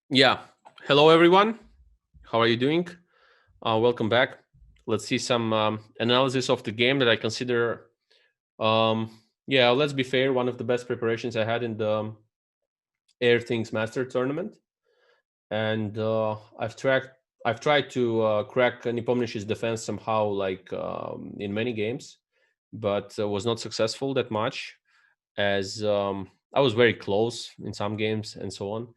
Yeah. Hello, everyone. How are you doing? Welcome back. Let's see some analysis of the game that I consider, um, yeah, let's be fair, one of the best preparations I had in the Airthings Master Tournament. And I've tried to crack Nepomniachtchi's defense somehow, like in many games, but was not successful that much, as I was very close in some games and so on.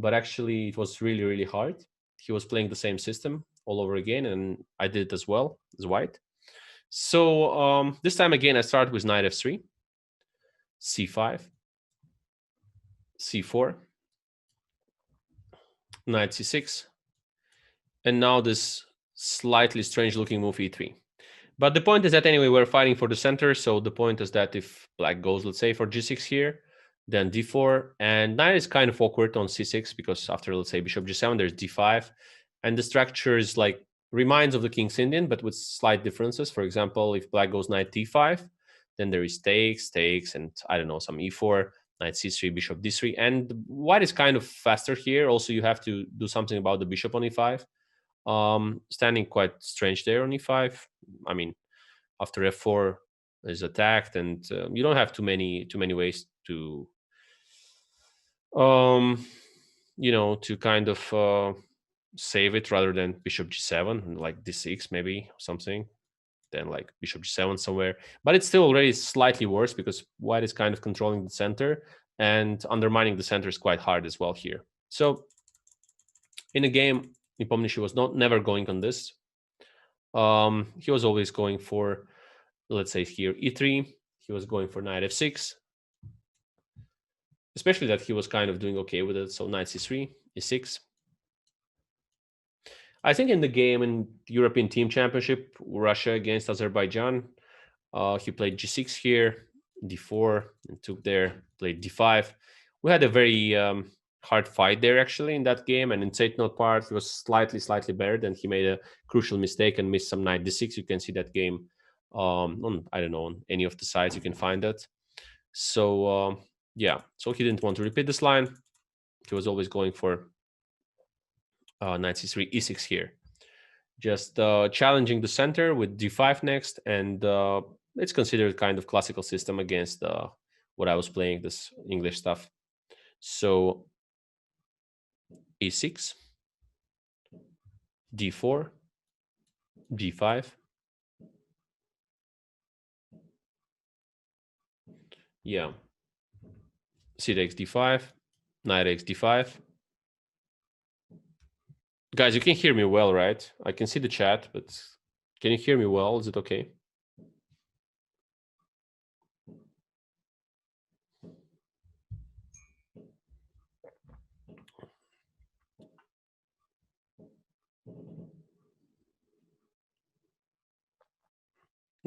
But actually, it was really, really hard. He was playing the same system all over again, and I did it as well as white. So this time again, I start with knight f3, c5, c4, knight c6, and now this slightly strange looking move e3. But the point is that anyway, we're fighting for the center. So the point is that if black goes, let's say, for g6 here, then d4, and knight is kind of awkward on c6 because after, let's say, bishop g7, there's d5, and the structure is like reminds of the King's Indian, but with slight differences. For example, if black goes knight d5, then there is takes, and I don't know, some e4, knight c3, bishop d3, and white is kind of faster here. Also, you have to do something about the bishop on e5. Standing quite strange there on e5. I mean, after f4 is attacked, and you don't have too many ways to um to kind of save it, rather than bishop g7, like d6 maybe something, then like bishop g7 somewhere. But it's still already slightly worse because white is kind of controlling the center, and undermining the center is quite hard as well here. So in a game, Nepomniachtchi was not never going on this. He was always going for, let's say here, e3. He was going for knight f6, especially that he was kind of doing okay with it. So knight c3, e6. I think in the game in European Team Championship, Russia against Azerbaijan, he played g6 here, d4, and took there, played d5. We had a very hard fight there actually in that game, and in Tate Note part, he was slightly better. Then he made a crucial mistake and missed some knight d6. You can see that game on, I don't know, on any of the sites you can find that. So yeah, so he didn't want to repeat this line. He was always going for knight c3, e6 here, just challenging the center with d5 next, and it's considered kind of classical system against what I was playing, this English stuff. So e6, d4, d5. Yeah, c takes d5, knight takes d5. Guys, you can hear me well, right? I can see the chat, but can you hear me well? Is it okay?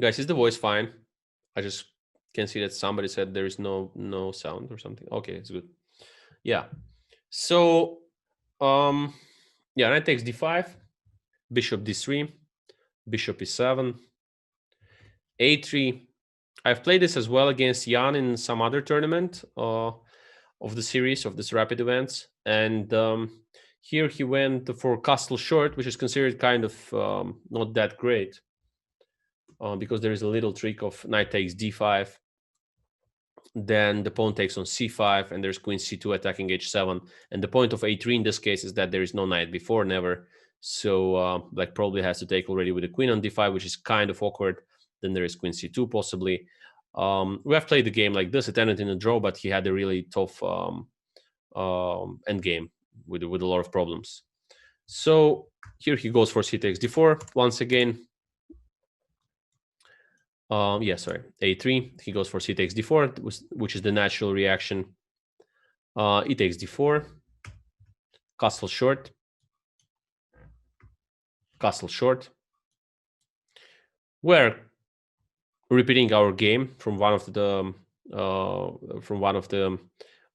Guys, is the voice fine? I just can see that somebody said there is no sound or something. Okay, it's good. Yeah. So yeah, knight takes d5, bishop d3, bishop e7, a3. I've played this as well against Jan in some other tournament of the series of this rapid events, and here he went for castle short, which is considered kind of not that great, because there is a little trick of knight takes d5, then the pawn takes on c5, and there's queen c2 attacking h7. And the point of a3 in this case is that there is no knight before, never. So black probably has to take already with the queen on d5, which is kind of awkward. Then there is queen c2 possibly. We have played the game like this. It ended in a draw, but he had a really tough end game with a lot of problems. So here he goes for c takes d4 once again. Yeah, sorry, a3. He goes for c takes d4, which is the natural reaction. E takes d4, castle short, castle short. We're repeating our game from one of the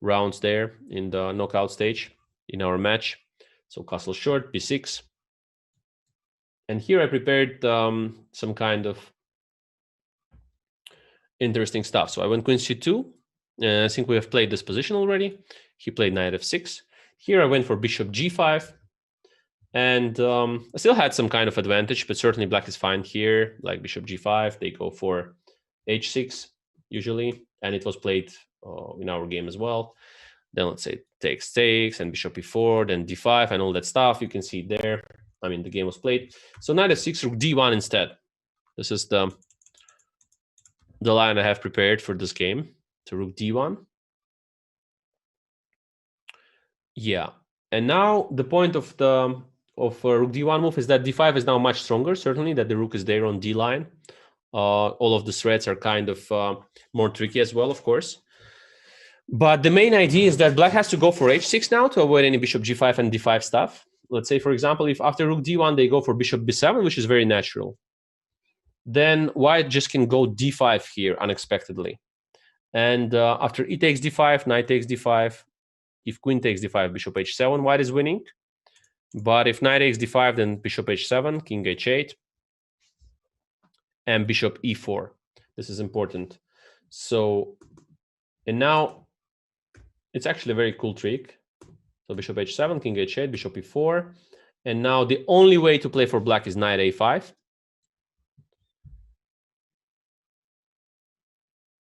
rounds there in the knockout stage in our match. So castle short, b6, and here I prepared some kind of interesting stuff. So I went queen c2. I think we have played this position already. He played knight f6. Here I went for bishop g5. And I still had some kind of advantage, but certainly black is fine here. Like bishop g5, they go for h6 usually, and it was played in our game as well. Then let's say takes, and bishop e4, then d5, and all that stuff. You can see there. I mean, the game was played. So knight f6, rook d1 instead. This is the line I have prepared for this game. To rook d1. Yeah, and now the point of the rook d1 move is that d5 is now much stronger. Certainly, that the rook is there on d line. All of the threats are kind of more tricky as well, of course. But the main idea is that black has to go for h6 now to avoid any bishop g5 and d5 stuff. Let's say, for example, if after rook d1 they go for bishop b7, which is very natural, then white just can go d5 here unexpectedly. And after e takes d5, knight takes d5. If queen takes d5, bishop h7, white is winning. But if knight takes d5, then bishop h7, king h8, and bishop e4. This is important. So, and now it's actually a very cool trick. So bishop h7, king h8, bishop e4. And now the only way to play for black is knight a5.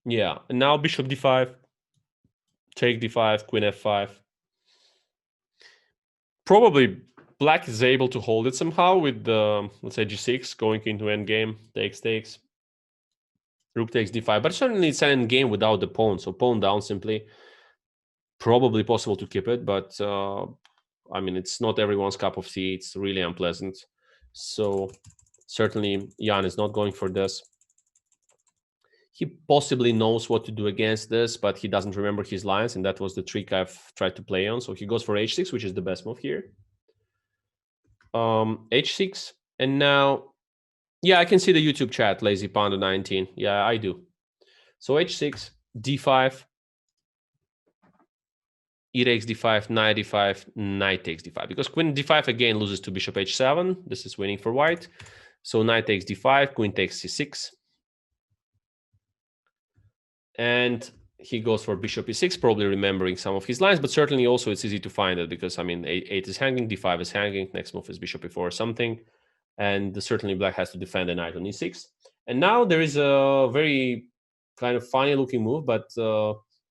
Yeah, and now bishop d5, take d5, queen f5. Probably black is able to hold it somehow with the, let's say, g6 going into endgame, takes, rook takes d5. But certainly it's an endgame without the pawn, so pawn down simply. Probably possible to keep it, but I mean, it's not everyone's cup of tea. It's really unpleasant. So certainly Jan is not going for this. He possibly knows what to do against this, but he doesn't remember his lines, and that was the trick I've tried to play on. So he goes for h6, which is the best move here. H6, and now, yeah, I can see the YouTube chat, Lazy Panda 19. Yeah, I do. So h6, d5, e takes d5, knight d5, knight takes d5. Because queen d5 again loses to bishop h7. This is winning for white. So knight takes d5, queen takes c6. And he goes for bishop e6, probably remembering some of his lines, but certainly also it's easy to find it because, I mean, a8 is hanging, d5 is hanging, next move is bishop e4 or something. And certainly black has to defend the knight on e6. And now there is a very kind of funny looking move, but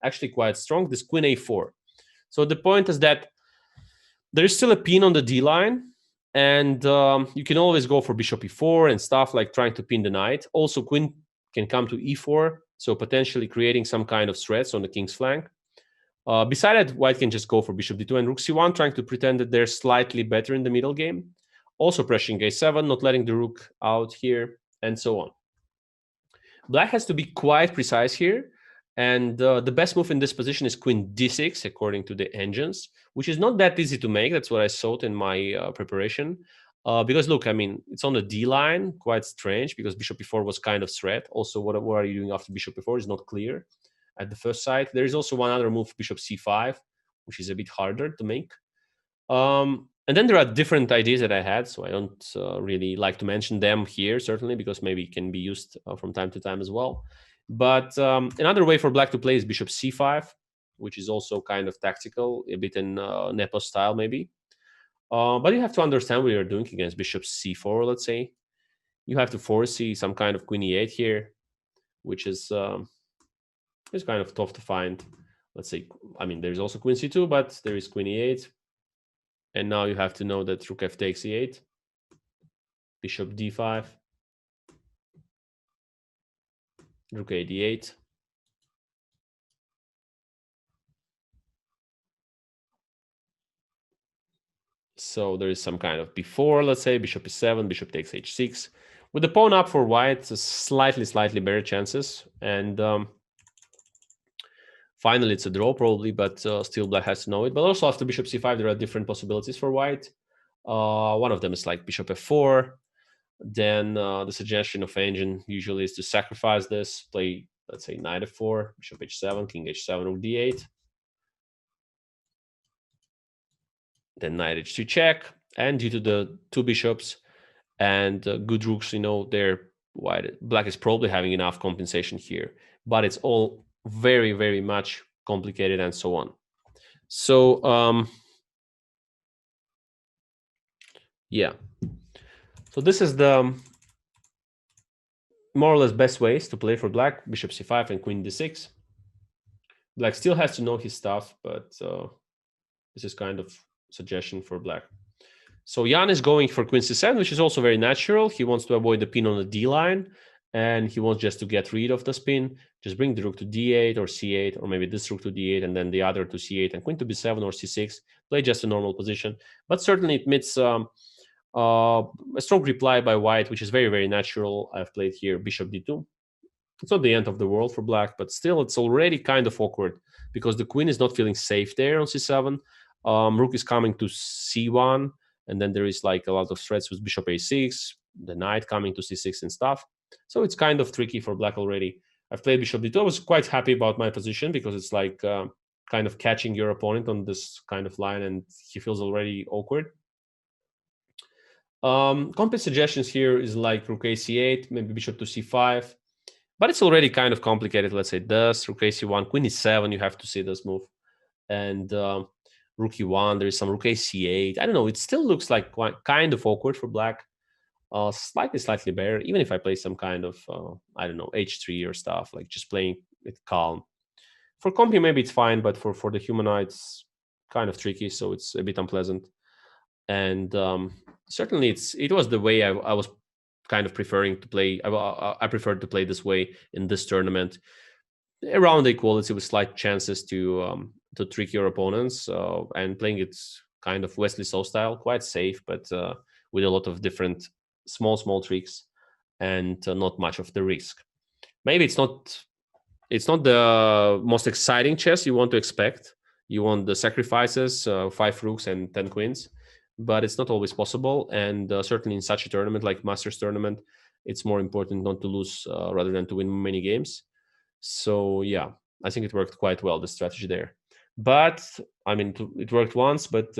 actually quite strong, this queen a4. So the point is that there's still a pin on the d line, and you can always go for bishop e4 and stuff like trying to pin the knight. Also, queen can come to e4, so potentially creating some kind of threats on the king's flank. Besides that, white can just go for bishop d2 and rook c1, trying to pretend that they're slightly better in the middle game. Also pressuring a7, not letting the rook out here, and so on. Black has to be quite precise here. And the best move in this position is queen d6, according to the engines, which is not that easy to make. That's what I thought in my preparation. Because look, I mean, it's on the d line, quite strange, because bishop e4 was kind of threat. Also, what are you doing after bishop e4 is not clear at the first sight. There is also one other move, bishop c5, which is a bit harder to make. And then there are different ideas that I had, so I don't really like to mention them here, certainly, because maybe it can be used from time to time as well. But another way for black to play is bishop c5, which is also kind of tactical, a bit in Nepo style maybe. But you have to understand what you're doing against bishop c4, let's say. You have to foresee some kind of queen e8 here, which is kind of tough to find. Let's say, I mean, there's also queen c2, but there is queen e8. And now you have to know that rook f takes e8, bishop d5, rook a d8. So there is some kind of before, let's say, bishop e7, bishop takes h6. With the pawn up for white, it's slightly better chances. And finally, it's a draw probably, but still black has to know it. But also after bishop c5, there are different possibilities for white. One of them is like bishop f4. Then the suggestion of engine usually is to sacrifice this, play, let's say, knight f4, bishop h7, king h7, rook d8. Then knight h2 check. And due to the two bishops and good rooks, you know, black is probably having enough compensation here. But it's all very, very much complicated and so on. So Yeah. So this is the more or less best ways to play for black: bishop c5 and queen d6. Black still has to know his stuff, but this is kind of suggestion for black. So Jan is going for queen c7, which is also very natural. He wants to avoid the pin on the d line, and he wants just to get rid of the spin. Just bring the rook to d8 or c8, or maybe this rook to d8 and then the other to c8 and queen to b7 or c6. Play just a normal position, but certainly it meets a strong reply by white, which is very, very natural. I've played here bishop d2. It's not the end of the world for black, but still it's already kind of awkward because the queen is not feeling safe there on c7. Rook is coming to c1, and then there is like a lot of threats with bishop a6, the knight coming to c6 and stuff. So it's kind of tricky for black already. I've played bishop d2. I was quite happy about my position because it's like kind of catching your opponent on this kind of line, and he feels already awkward. Complete suggestions here is like rook ac8, maybe bishop to c5, but it's already kind of complicated. Let's say this, rook ac1, queen e7, you have to see this move. And rook e1, there is some rook ac8. I don't know, it still looks like kind of awkward for black. Slightly better, even if I play some kind of, I don't know, h3 or stuff, like just playing it calm. For compy, maybe it's fine, but for the humanoid, it's kind of tricky, so it's a bit unpleasant. And certainly it was the way I was kind of preferring to play. I preferred to play this way in this tournament, around the equality with slight chances to trick your opponents, and playing it kind of Wesley So style, quite safe, but with a lot of different small tricks and not much of the risk. Maybe it's not the most exciting chess you want to expect. You want the sacrifices, 5 rooks and 10 queens, but it's not always possible. And certainly in such a tournament like Masters tournament, it's more important not to lose rather than to win many games. So yeah, I think it worked quite well, the strategy there. But I mean, it worked once, but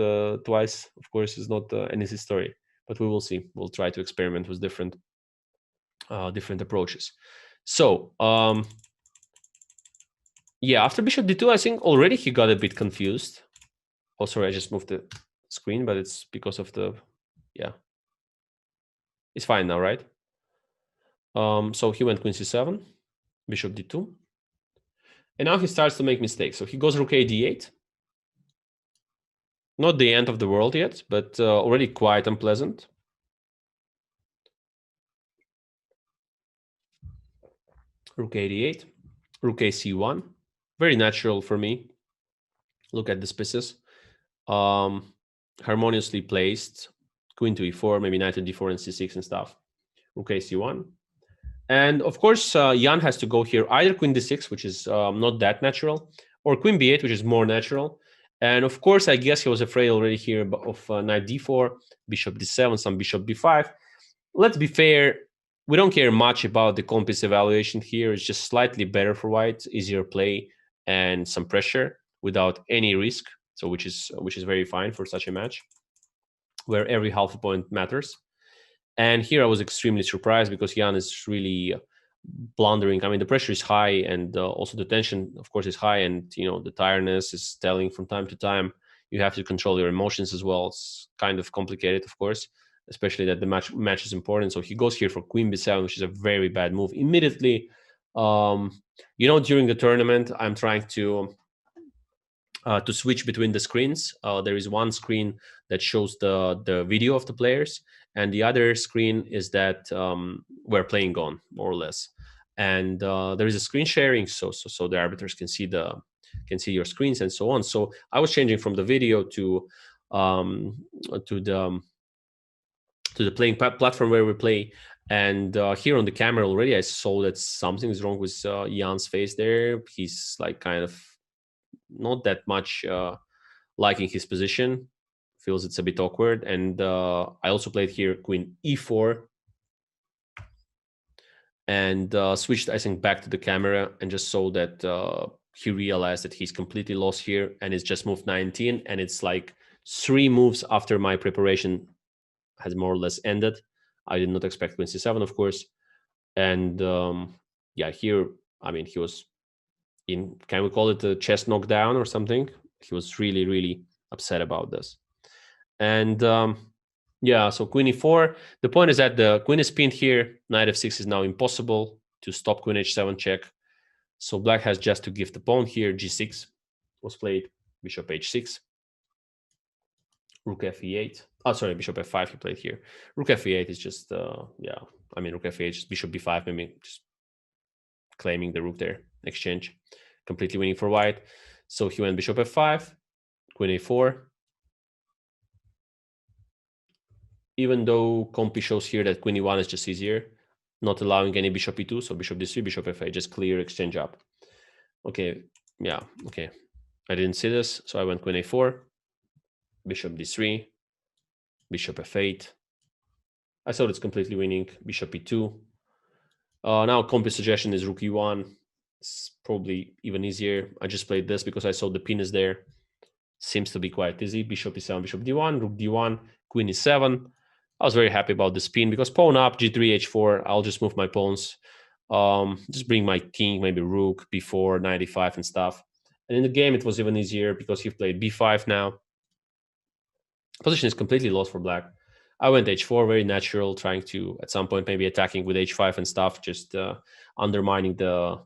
twice, of course, is not an easy story. But we will see. We'll try to experiment with different approaches. So yeah, after bishop d2, I think already he got a bit confused. Oh, sorry, I just moved the screen, but it's because of the, yeah. It's fine now, right? So he went queen c7, bishop d2. And now he starts to make mistakes. So he goes rook a d8. Not the end of the world yet, but already quite unpleasant. Rook a d8, rook a c1. Very natural for me. Look at these pieces. Harmoniously placed. Queen to e4, maybe knight to d4 and c6 and stuff. Rook a c1. And of course, Jan has to go here either queen d6, which is not that natural, or queen b8, which is more natural. And of course, I guess he was afraid already here of knight d4, bishop d7, some bishop b5. Let's be fair, we don't care much about the complex evaluation here. It's just slightly better for white, easier play, and some pressure without any risk. So which is very fine for such a match, where every half a point matters. And here I was extremely surprised because Jan is really blundering. I mean, the pressure is high, and also the tension, of course, is high, and the tiredness is telling from time to time. You have to control your emotions as well. It's kind of complicated, of course, especially that the match is important. So he goes here for queen b7, which is a very bad move. Immediately, during the tournament, I'm trying to switch between the screens. There is one screen that shows the video of the players, and the other screen is that we're playing on, more or less. And there is a screen sharing, so the arbiters can see your screens and so on. So I was changing from the video um, to the to the playing platform where we play. And here on the camera already, I saw that something is wrong with Jan's face there. He's like kind of not that much liking his position, feels it's a bit awkward. And I also played here queen e4 and switched, I think, back to the camera and just saw that he realized that he's completely lost here, and it's just moved 19, and it's like 3 moves after my preparation has more or less ended. I did not expect queen c7, of course. And yeah, here, I mean, he was in, can we call it a chess knockdown or something? He was really, really upset about this. And Yeah, so queen e4. The point is that the queen is pinned here. Knight f6 is now impossible to stop queen h7 check. So black has just to give the pawn here. G6 was played. Bishop h6. Rook fe8. Oh, sorry, bishop f5 he played here. Rook fe8 is just, yeah, I mean, rook f8, just bishop b5, maybe just claiming the rook there. Exchange. Completely winning for white. So he went bishop f5, queen a4. Even though Compi shows here that queen e1 is just easier, not allowing any bishop e2, so bishop d3, bishop f8, just clear exchange up. Okay, yeah, okay. I didn't see this, so I went queen a4, bishop d3, bishop f8. I thought it's completely winning, bishop e2. Now Compi's suggestion is rook e1. It's probably even easier. I just played this because I saw the pin is there. Seems to be quite easy. Bishop e7, bishop d1, rook d1, queen e7. I was very happy about the spin because pawn up, g3, h4. I'll just move my pawns. Just bring my king, maybe rook, b4, knight e5 and stuff. And in the game, it was even easier because he played b5 now. Position is completely lost for black. I went h4, very natural, trying to, at some point, maybe attacking with h5 and stuff, just undermining the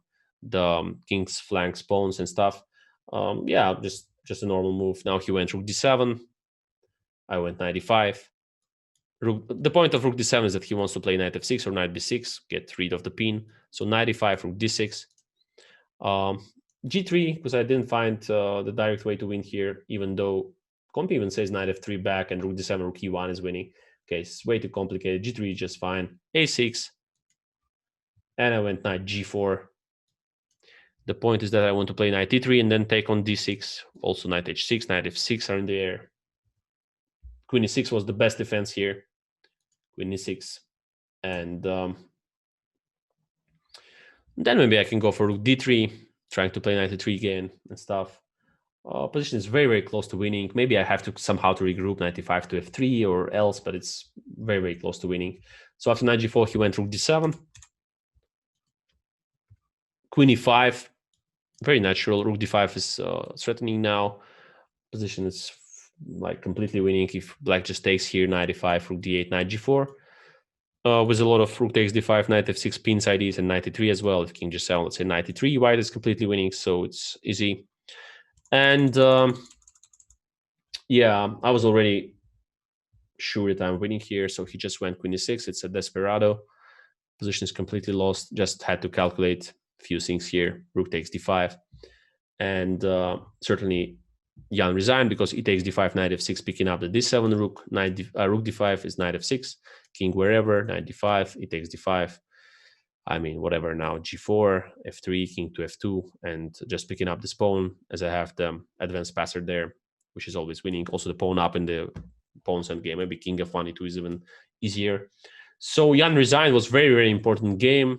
king's flanks, pawns and stuff. Yeah, just a normal move. Now he went rook d7. I went knight e5. The point of rook d7 is that he wants to play knight f6 or knight b6, get rid of the pin. So knight e5, rook d6. G3, because I didn't find the direct way to win here, even though Compi even says knight f3 back and rook d7, rook e1 is winning. Okay, it's way too complicated. G3 is just fine. A6. And I went knight g4. The point is that I want to play knight e3 and then take on d6. Also knight h6, knight f6 are in the air. Queen e6 was the best defense here. Queen e6. And then maybe I can go for rook d3, trying to play knight e3 again and stuff. Position is very, very close to winning. Maybe I have to somehow to regroup knight e5 to f3 or else, but it's very, very close to winning. So after knight g4, he went rook d7. Queen e5, very natural. Rook d5 is threatening now. Position is like completely winning if black just takes here, knight e5, rook d8, knight g4. With a lot of rook takes d5, knight f6 pins IDs, and knight e3 as well. If king just 7, let's say knight e3, white is completely winning, so it's easy. And yeah, I was already sure that I'm winning here, so he just went queen e6. It's a desperado. Position is completely lost. Just had to calculate a few things here. Rook takes d5. And certainly Jan resigned because he takes d5, knight f6, picking up the d7 rook. Rook d5 is knight f6, king wherever, knight d5, he takes d5. I mean, whatever now, g4, f3, king to f2, and just picking up this pawn as I have the advanced passer there, which is always winning. Also the pawn up in the pawn's endgame. Maybe king f1, e2 is even easier. So Jan resigned was very, very important game.